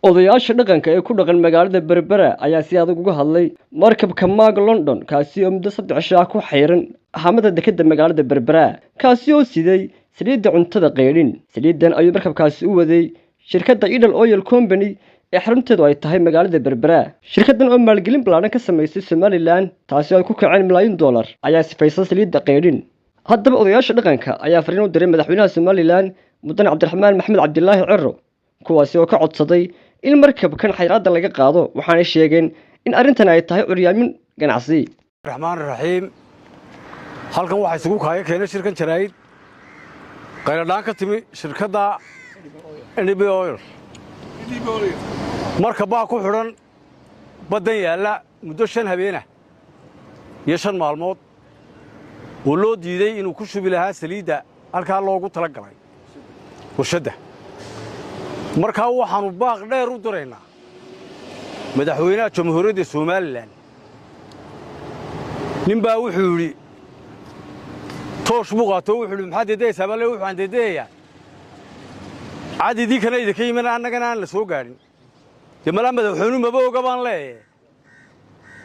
odayaasha dhaqanka ee ku dhaqan magaalada Berbera ayaa si adag uga hadlay markabka Mag London kaasi oo muddo 3 cisho ku xeeran hamada dekedda magaalada Berbera kaasi oo siday saliidda cuntada qeydhin saliidan ayuu markabkaasi u waday shirkadda Idle Oil Company ee xarunteedu ay tahay magaalada Berbera shirkaddan oo maalgelin ballaaran ka samaysay Somaliland taasi oo ay ku kaceen milyan dollar ayaa sifaysan saliidda qeydhin haddaba odayaasha dhaqanka ayaa fariin u diray madaxweynaha Somaliland Mudane Cabdiraxmaan Maxamed Cabdilaahi Cirro kuwaasi oo ka codsaday in markabkan xayraadda laga qaado waxaana sheegeen in arrintan ay tahay curyaamin ganacsi Raxmaan Raxiim halkan waxa isugu keenay shirkan jaraa'id qayladaan ka timi shirkadda Idle Oil markabaa ku xidhan badan yaala muddo 5 habeen ah iyo 5 maalmood oo loo diiday inuu ku shubi lahaa saliidda halka loogu tala galay warshada markaa waxaanu baaq dheer u direynaa madaxweynaha jamhuuriyadda Somaliland ninbaa wuxuu yiri toosh buqaato wuxuu yiri maxaa deedaysaa bale wuxuu aan deedayaa cadidii kana idinka yimaana annagana aan la soo gaarin jamala madaxweynuhu maba oga baan leeyahay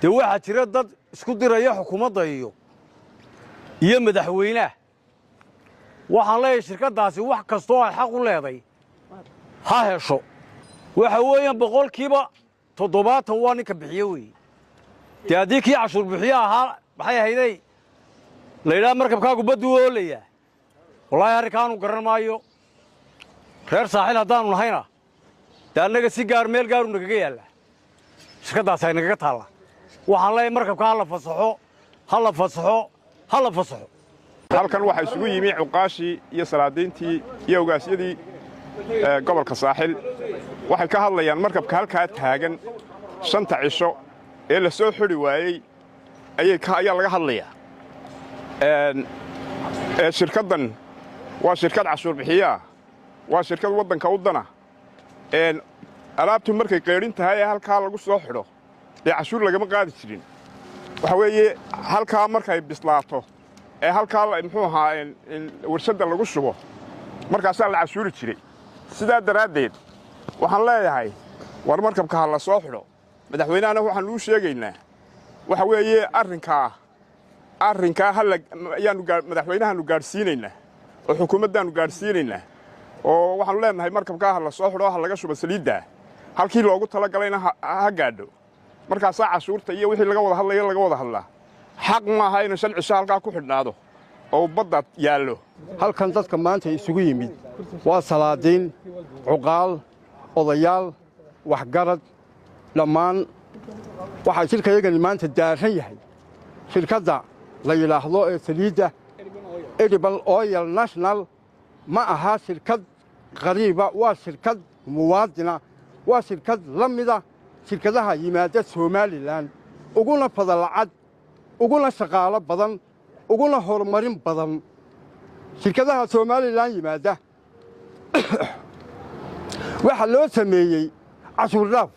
de waxa jira dad isku diraya xukuumadda iyo madaxweynaha waxaan leeyahay shirkadaasi wax kasto ay xaq u leedahay ha hesho waxa weeyaan boqolkiiba 70 waa ninka bixiyo weey taadii kii cashuur bixiyo ahaa maxay ahaydey leeyahay markabkaagu badu oolaya wallahi arkaanu garan maayo reer saaxil hadaan nahayna daanaga si gaar meel gaar u naga yaala shirkadaas ay naga taala waxaan leeyahay markabka hala fasaxo halkan waxa isugu yimi cuqaashi iyo salaadiintii iyo ogaasyadii gobolka saaxil waxay ka hadlayaan markabka halka taagan 5 cisho ee la soo xiri waayay ayaa laga hadlayaa shirkaddan waa shirkad cashuur bixiya waa shirkad wadanka u dana alaabtu markay qeydhin tahay halka lagu soo xidho cashuur lagama qaadi jirin waxa weeye halka markay bislaato halka muxuu ahaa warshada lagu shubo markaas la cashuuri jiray sidaa daraadeed waxaan leeyahay war markabka la soo xidho madaxweynaha waxaan u sheegaynaa waxa weeye arrinka ayaanu madaxweynaha gaarsiinaynaa oo xukuumaddaanu gaarsiinaynaa oo waxaan leenahay markabka la soo xidho laga shubo saliidda halkii loogu tala galayna ha gaadho markaas cashuurta iyo wixii laga wada hadlaa xaq ma aha in 5 cisho halka ku xidhnaado oo badda yaalo halkan dadka maanta isugu yimid waa salaadiin cuqaal odayaal waxgarad dhammaan waxa shirkadaygan maanta daaran yahay shirkadda la yiraahdo ee saliidda Idle Oil National ma aha shirkad qariiba waa shirkad muwaadina waa shirkad lamida shirkadaha yimaada Somaliland uguna fadalacad uguna shaqaalo badan uguna horumarin badan shirkadaha Somaliland yimaada waxa loo sameeyay cashuur dhaaf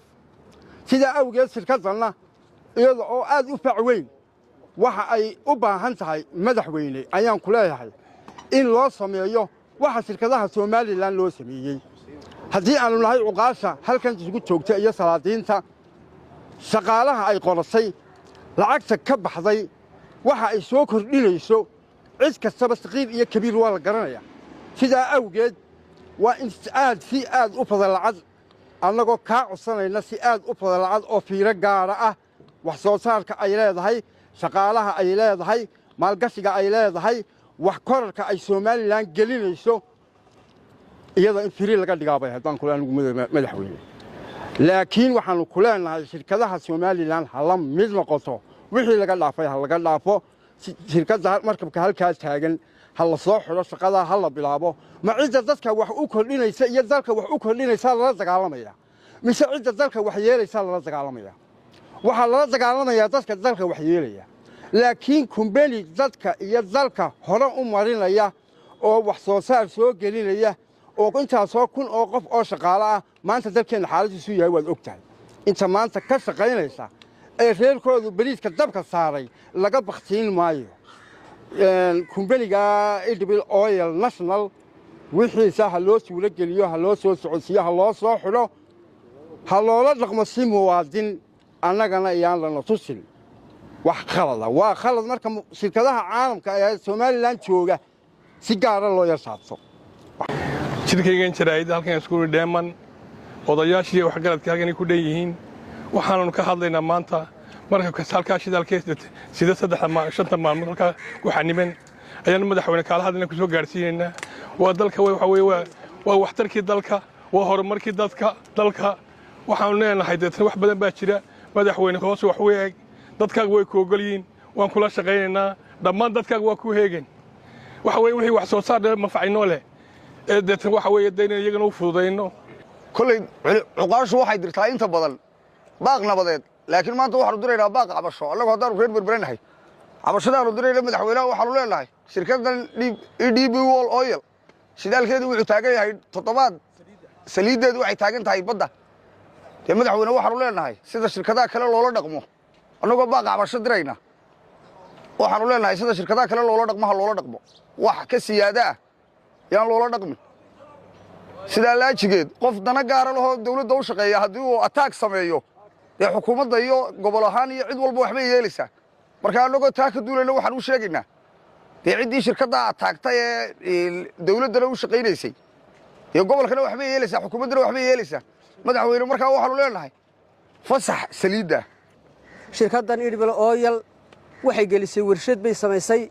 sida awgeed shirkadana iyada oo aad u facweyn waxa ay u baahan tahay madaxweyne ayaan ku leeyahay in loo sameeyo waxa shirkadaha Somaliland loo sameeyay haddii aanu nahay uqaasha halkan isugu joogta iyo salaadiinta shaqaalaha ay qorasay lacagta ka baxday waxa ay soo kordhinayso cid kastaba saqiir iyo kabiir waa la garanaya sida awgeed waa in si aad u fadalacad annagoo ka codsanayna si aad u fadalacad oo fiiro gaar ah wax soo saarka ay leedahay shaqaalaha ay leedahay maalgashiga ay leedahay wax korarka ay Somaliland gelinayso iyada in fiiro laga dhigaabay hadaan kula anigu madaxweyne laakiin waxaanu ku leenahay shirkadaha Somaliland hala mid noqoto wixii laga dhaafay laga dhaafo shirkadda markabka halka taagan hal soo xiro shaqada hal bilaabo ma cid dadka wax u kordhinaysa iyo dalka wax u kordhinaysa la dagaalamaya mise cid dalka wax yeelaysa la dagaalamaya waxa la dagaalamaya dadka dalka wax yeelaya laakiin kumbani dadka iyo dalka hore u marinaya oo wax soo saar soo gelinaya oo intaas oo kun oo qof oo shaqaale ah maanta dalkeena xaaladiisu yahay waad ogtahay inta maanta ka shaqaynaysa ee reerkoodu bariiska dabka saaray laga baqtiin maayo kumbaniga Idle Oil National wixii loo suulo geliyo ha loo soo socodsiyo ha loo soo xiro ha loola dhaqmo si muwaadin annagana iyaan lana tusin wax khalada waa khalad marka shirkadaha caalamka ee Soomaaliland jooga si gaar ah loo yarsaabto shirkaygan jaraa'id halkan isku dheeman odayaashii wax garadka halkan ku dheeyihiin waxaanu ka hadlaynaa maanta marka halka shidaalkeeda sida 3 maalmood halka ku xaniban ayaan madaxweyne kala hadalna ku soo gaarsiinayna waa dalka waxa weeye waa waxtarkii dalka waa horumarkii dalka waxaanu leenahay dadka wax badan baa jira madaxweyne hoos wax weey dadkaaga way ku ogolyiin waan kula shaqaynaynaa dhammaan dadkaaga waa ku heegan waxa weeye wixii wax soo saar manfaacino leh ee dadka waxa weeye deyn iyagana u fududeyno kulay cuqaashu waxay dirtaa inta badan baaq nabadeed laakiin maanta waxaanu diraynaa baaq cabasho annagu haddaanu reer berberanahay cabashadaanu dirayna madaxweynaha waxaanu leenahay shirkaddan DP World Oil shidaalkeedu wuxuu taagan yahay 7 saliideedu waxay taagan tahay badda ee madaxweynaha waxaanu leenahay sida shirkadaha kale loola dhaqmo annagoo baaq cabasho dirayna waxaanu leenahay sida shirkadaha kale loola dhaqmo wax ka siyaada ah yaan loola dhaqmin sida laajigeed qof dana gaar ah oo dawladda u shaqeeya hadii uu attack sameeyo ee xukuumadda iyo gobol ahaan iyo cid walba waxba yeelaysaa marka anagoo taa ka duulayna waxaan u sheegaynaa ciddii shirkadda attaagtay ee dawladda u shaqeynaysay iyo gobolkana waxba yeelaysaa xukuumaddana waxba yeelaysaa madaxweyne markaa waxaanu leenahay fasax saliidda shirkaddan DP Oil waxay gelisay warshad bay samaysay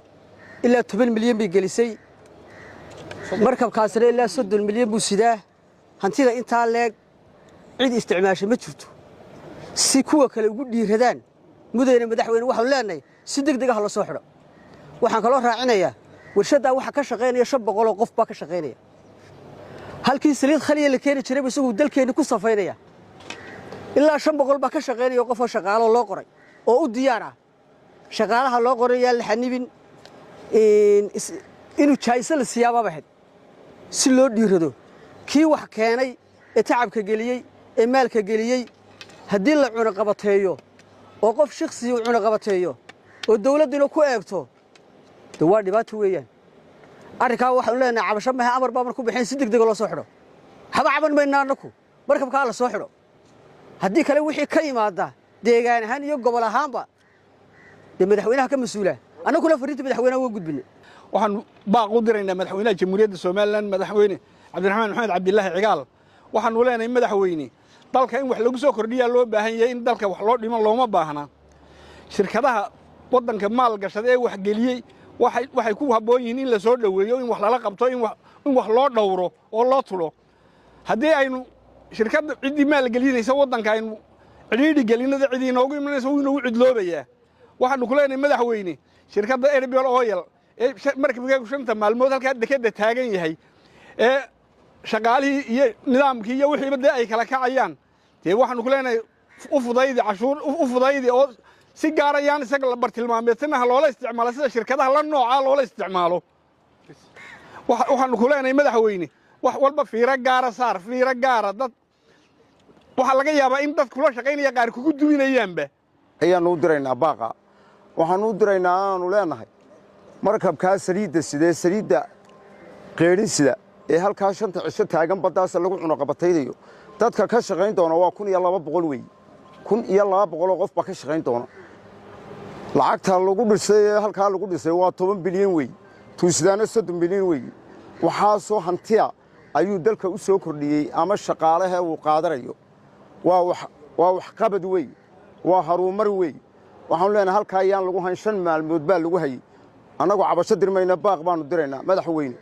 ilaa 10 milyan bay gelisay markabkaasna ilaa 30 milyan buu sidaa hantida intaa leeg cid isticmaashay ma jirto si kuwa kale ugu dhiiradaan mudane madaxweyne waxaan leenahay si degdeg ah la soo xidho waxaan kala raacinayaa warshadda waxa ka shaqeynaya 500 oo qof baa ka shaqeynaya halkii saliid khaliya la keeni jiray isagu dalkeena ku safaynaya ilaa 500 baa ka shaqeynaya qof shaqaale loo qoray oo u diyaar ah shaqaalaha loo qoray yaa la xanibin inuu jaayso la siyaaba bahayd si loo dhiirado kii wax keenay ee tacabka geliyay ee maalka geliyay haddii la cuno qabateeyo oo qof shakhsi uu cuno qabateeyo oo dawladdu ku eegto waa dhibaato weeyaan arrinkaa waxaan leenahay cabasho ma amar baa markuu bixin si degdeg loo soo xidho haba caban maynaa annagu markabka la soo xidho haddii kale wixii ka yimaada deegaan ahaan iyo gobol ahaanba madaxweynaha ka mas'uula annaguna fariinta madaxweynaha waa gudbinay waxaan baaq u diraynaa madaxweynaha jamhuuriyadda Soomaaliland madaxweyne Cabdiraxmaan Maxamed Cabdilaahi Cigaal waxaan u leenahay madaxweyne dalka in wax lagu soo kordhiyo loo baahan yahay in dalka wax loo dhimo looma baahna shirkadaha wadanka maal gashada ee wax geliyay waxay ku haboon yihiin in la soo dhaweeyo in wax lala qabto in wax loo dhowro oo loo tulo haddii aynu shirkadda cidii maal gelinaysa wadanka aynu cidhiidhi gelinada cidii noogu imanaysa inuu cidloobayaa waxaanu ku leenahay madaxweyne shirkadda DP Oil ee markabkeegu 5 maalmood halka dekada taagan yahay ee shaqaalihii iyo nidaamkii iyo wixii badda ay kala kacayaan waxaanu ku leenahay u fudaydi oo si gaar ah yaan isaga la bartilmaameedna loola isticmaalo sida shirkadaha la nooca loola isticmaalo waxaanu ku leenahay madaxweyne wax walba fiiro gaara dad waxa laga yaabaa in dad kula shaqeynaya qaar kugu duwinayaanba ayaanu diraynaa baaqa waxaanu diraynaa aanu leenahay markabka saliidda qeerisida ee halka 5 cisho taagan baddaas lagu cuno qabataydayo dadka ka shaqeyn doona waa 1200 weey 1200 qof baa ka shaqeyn doona lacagta lagu dhisay halka lagu dhisay waa 10 bilyan weey tuusidaana 30 bilyan weey waxa soo hantiya ayuu dalka u soo kordhiyay ama shaqaalaha uu qaadarayo waa wax qabad weey waa harumar weey waxaan leenahay halka ayaan lagu hayn 5 maalmood baa lagu hayay annagu cabasho dirmayna baaq baanu diraynaa madaxweyne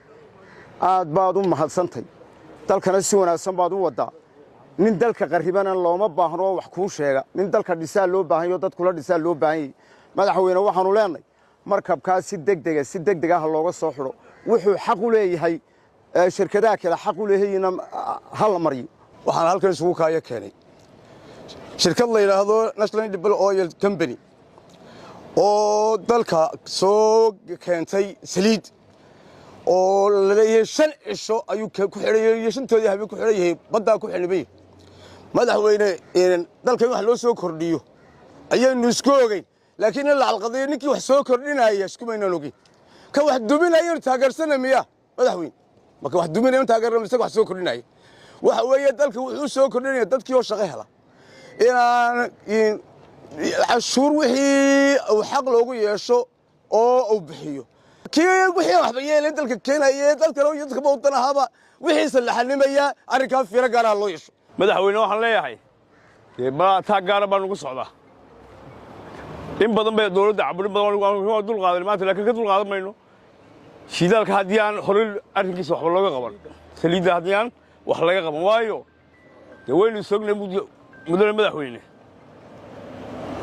aad baad u mahadsantay dalkana si wanaagsan baad u wadaa nin dalka qarribana looma baahno wax ku sheega nin dalka dhisaa loo baahan yahay dad kula dhisaa loo baahan yahay madaxweyne waxaanu leenahay markabka si degdeg ah looga soo xiro wuxuu xaq u leeyahay shirkadaha kale xaq u leeyahayna hal mariyo waxaan halkan isugu kaaya keenay shirkad la yiraahdo National DP Oil Company oo dalka soo keentay saliid oo la leeyahay 5 cisho ayuu ku xirayay 5toodii habeen ku xirayay badda ku xilibay madaxweyne dalka wax loo soo kordhiyo ayaynu isku ogeyn laakiin la alqaday ninkii wax soo kordhinaya isku mayna ogeyn ka wax duminaya taageersanaya madaxweyne marka wax duminaya taageersanaya wax soo kordhinaya waxa weeye dalka wuxuu soo kordhinaya dadkii oo shaqo hela inaan cashuur wixii uu xaq loogu yeesho oo uu bixiyo kii wixii waxba yeelay dalka keenaya dalka loo yidka bawdanaaba wixii salaxnimaya arrinka fiiro gaar ah loo yeesho madaxweyne waxaan leeyahay ma taa gaar baan ugu socdaa in badan bay dawladda caburin badan waa dul qaadan maanta laakiin ka dul qaadan mayno shidaalka haddii aan hore arrinkiisa waxba looga qaban saliidda haddii aan wax laga qaban waayo dee waynu sognay mudane madaxweyne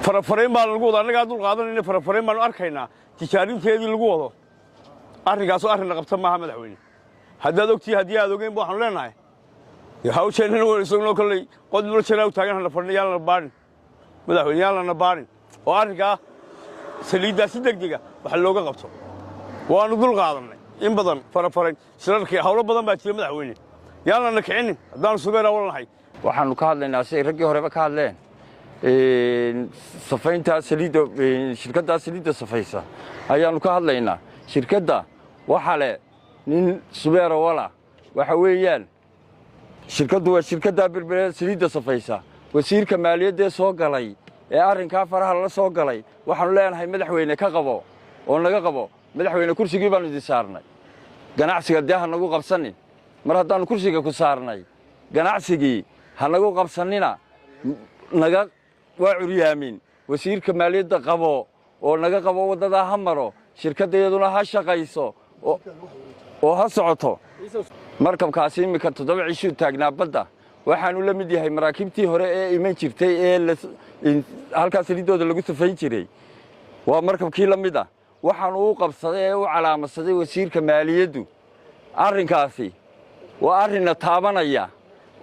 farafarayn baa lagu wada annagaa dul qaadanayna farafarayn baanu arkaynaa tijaarinteedii lagu wado arrinkaasoo arrinna qabta maaha madaxweyne haddaad ogtihi haddii aad ogeyn ba waxaanu leenahay hawsheennana waynu sognoo kolley qod mula jiraa u taagan hana fadhin yaan lana baarin madaxweyne yaan lana baarin oo arrinkaa saliiddaa si degdega wax looga qabto waanu dul qaadannay in badan farafarayn shirarkii hawlo badan baa jira madaxweyne yaan lana kicinin haddaanu subeer awalnahay waxaanu ka hadlaynaa si ay raggii horeba ka hadleen safaynta saliidda shirkadda saliidda safaysa ayaanu ka hadlaynaa shirkadda waxa leh nin subeer awala waxa weeyaan shirkaddu waa shirkadda berbera saliidda safaysa wasiirka maaliyadda soo galay ee arrinkaa faraha la soo galay waxaanu leenahay madaxweyne ka qabo oo naga qabo madaxweyne kursigii baanu idin saarnay ganacsiga dee ha nagu qabsanin mar haddaannu kursiga ku saarnay ganacsigii ha nagu qabsanina naga waa curyaamin wasiirka maaliyadda qabo oo naga qabo waddadaa ha maro shirkaddeeduna ha shaqayso oo ha socoto markabkaasi iminka 7 cishuu taagnaa badda waxaanu la mid yahay maraakiibtii hore ee iman jirtay ee halkaas saliiddooda lagu safayn jiray waa markabkii la mid ah waxaanu u qabsaday ee u calaamadsaday wasiirka maaliyaddu arrinkaasi waa arrinna taabanaya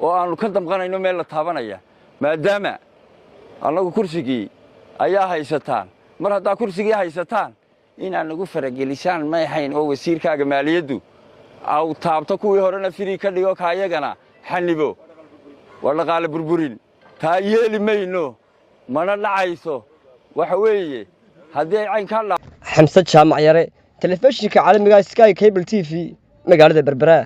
oo aanu ka damqanayno meel la taabanaya maadaama annagu kursigii ayaa haysataan mar haddaa kursigii haysataan inaad nagu faragelisaan may hayn oo wasiirkaaga maaliyaddu aw taabto kuwii horena firii ka dhigo kaayagana xanibo waa dhaqaale burburin taa yeeli mayno mana dhacayso waxa weeye haddii ay cayn ka xamse jaamac yare telefishinka caalamiga Sky Cable TV magaalada Berbera